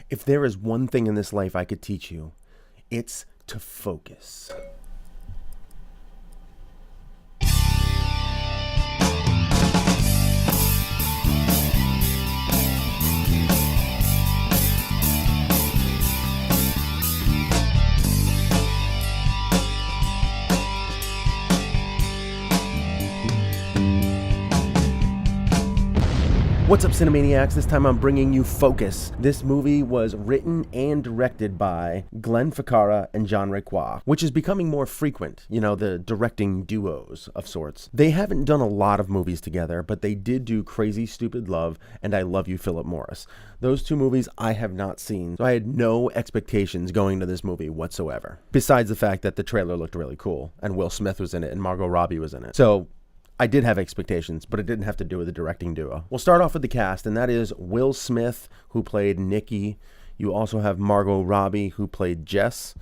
If there is one thing in this life I could teach you, it's to focus. What's up, Cinemaniacs? This time I'm bringing you Focus. This movie was written and directed by Glenn Ficarra and John Requa, which is becoming more frequent, the directing duos of sorts. They haven't done a lot of movies together, but they did do Crazy Stupid Love and I Love You, Philip Morris. Those two movies I have not seen, so I had no expectations going to this movie whatsoever, besides the fact that the trailer looked really cool and Will Smith was in it and Margot Robbie was in it. So I did have expectations, but it didn't have to do with the directing duo. We'll start off with the cast, and that is Will Smith, who played Nicky. You also have Margot Robbie, who played Jess,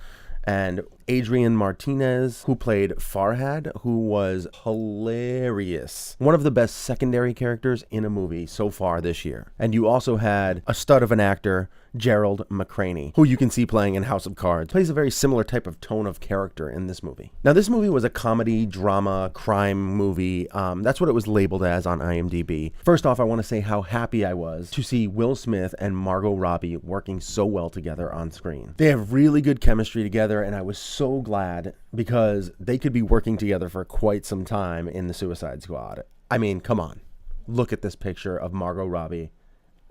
and Adrian Martinez, who played Farhad, who was hilarious. One of the best secondary characters in a movie so far this year. And you also had a stud of an actor, Gerald McRaney, who you can see playing in House of Cards. Plays a very similar type of tone of character in this movie. Now, this movie was a comedy, drama, crime movie. That's what it was labeled as on IMDb. First off, I want to say how happy I was to see Will Smith and Margot Robbie working so well together on screen. They have really good chemistry together, and I was so glad because they could be working together for quite some time in the Suicide Squad. I mean, come on. Look at this picture of Margot Robbie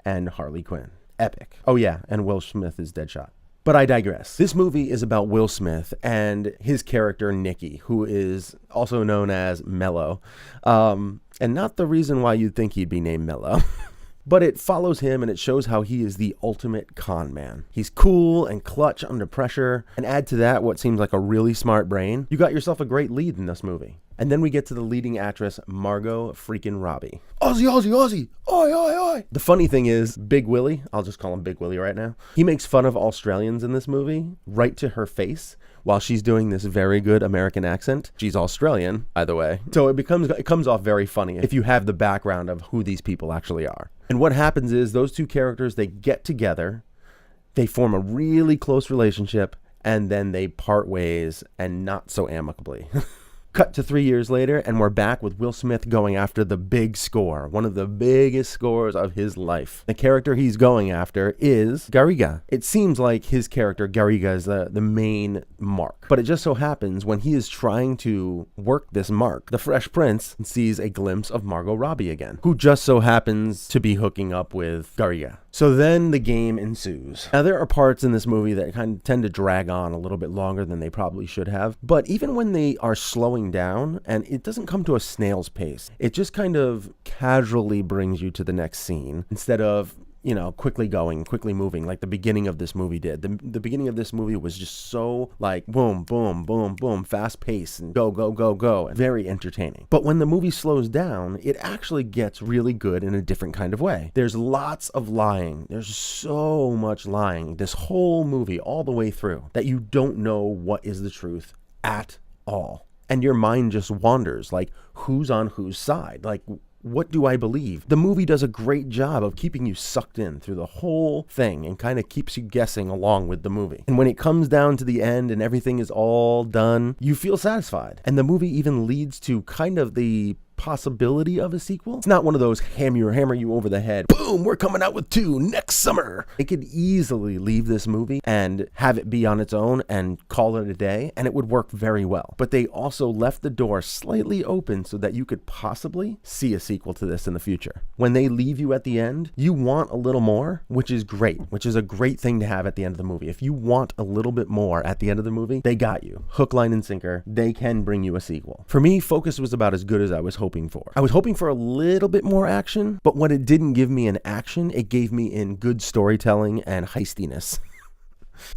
and Harley Quinn. Epic. Oh yeah, and Will Smith is Deadshot. But I digress. This movie is about Will Smith and his character Nicky, who is also known as Mello. And not the reason why you'd think he'd be named Mello. But it follows him and it shows how he is the ultimate con man. He's cool and clutch under pressure. And add to that what seems like a really smart brain. You got yourself a great lead in this movie. And then we get to the leading actress, Margot freaking Robbie. Aussie, Aussie, Aussie. Oi, oi, oi. The funny thing is, Big Willie, I'll just call him Big Willie right now. He makes fun of Australians in this movie right to her face while she's doing this very good American accent. She's Australian, by the way. So it comes off very funny if you have the background of who these people actually are. And what happens is those two characters, they get together, they form a really close relationship, and then they part ways, and not so amicably. Cut to 3 years later, and we're back with Will Smith going after the big score, one of the biggest scores of his life. The character he's going after is Garriga. It seems like his character, Garriga, is the main mark. But it just so happens when he is trying to work this mark, the Fresh Prince sees a glimpse of Margot Robbie again, who just so happens to be hooking up with Garriga. So then the game ensues. Now, there are parts in this movie that kind of tend to drag on a little bit longer than they probably should have. But even when they are slowing down, and it doesn't come to a snail's pace, it just kind of casually brings you to the next scene instead of, quickly moving like the beginning of this movie did. The beginning of this movie was just so like boom, boom, boom, boom, fast pace and go, go, go, go. Very entertaining. But when the movie slows down, it actually gets really good in a different kind of way. There's lots of lying. There's so much lying this whole movie all the way through that you don't know what is the truth at all. And your mind just wanders like who's on whose side? Like, what do I believe? The movie does a great job of keeping you sucked in through the whole thing and kind of keeps you guessing along with the movie. And when it comes down to the end and everything is all done, you feel satisfied. And the movie even leads to kind of the possibility of a sequel. It's not one of those hammer you over the head, boom, we're coming out with 2 next summer. It could easily leave this movie and have it be on its own and call it a day, and it would work very well. But they also left the door slightly open so that you could possibly see a sequel to this in the future. When they leave you at the end, you want a little more, which is great, which is a great thing to have at the end of the movie. If you want a little bit more at the end of the movie, they got you. Hook, line, and sinker. They can bring you a sequel. For me, Focus was about as good as I was hoping for. I was hoping for a little bit more action, but when it didn't give me in action, it gave me in good storytelling and heistiness.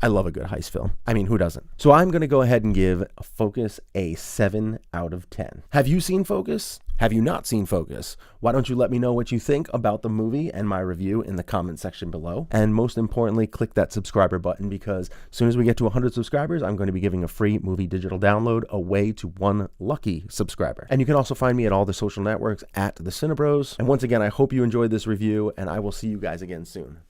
I love a good heist film. I mean, who doesn't? So I'm going to go ahead and give Focus a 7 out of 10. Have you seen Focus? Have you not seen Focus? Why don't you let me know what you think about the movie and my review in the comment section below? And most importantly, click that subscriber button because as soon as we get to 100 subscribers, I'm going to be giving a free movie digital download away to one lucky subscriber. And you can also find me at all the social networks at The Cinebros. And once again, I hope you enjoyed this review and I will see you guys again soon.